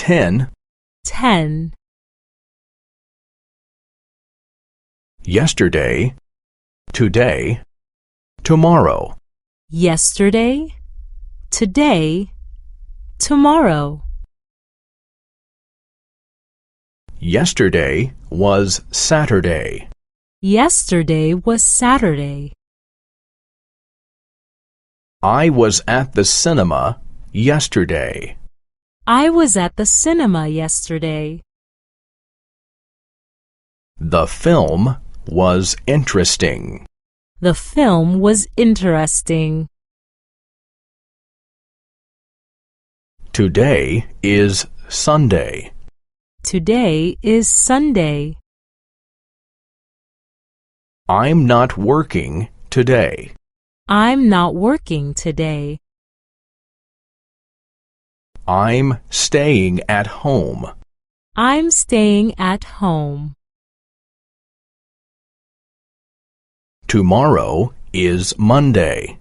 10. 10. Yesterday, today, tomorrow. Yesterday, today, tomorrow. Yesterday was Saturday. Yesterday was Saturday. I was at the cinema yesterday. I was at the cinema yesterday. The film was interesting. The film was interesting. Today is Sunday. Today is Sunday. I'm not working today. I'm not working today. I'm staying at home. I'm staying at home. Tomorrow is Monday.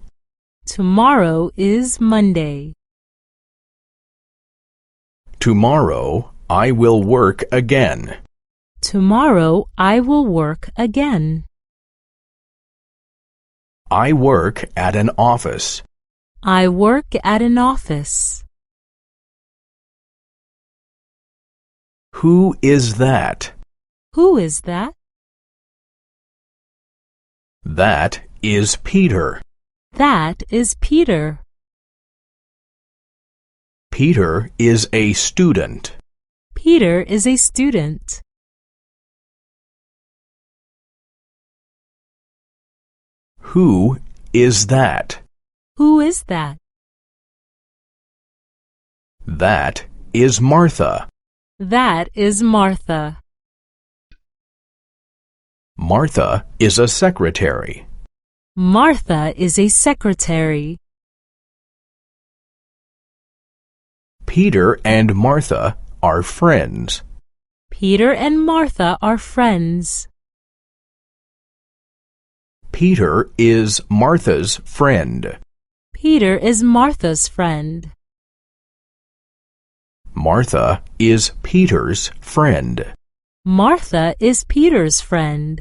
Tomorrow is Monday. Tomorrow I will work again. Tomorrow I will work again. I work at an office. I work at an office. Who is that? Who is that? That is Peter. That is Peter. Peter is a student. Peter is a student. Who is that? Who is that? That is Martha. That is Martha. Martha is a secretary. Martha is a secretary. Peter and Martha are friends. Peter and Martha are friends. Peter is Martha's friend. Peter is Martha's friend. Martha is Peter's friend. Martha is Peter's friend.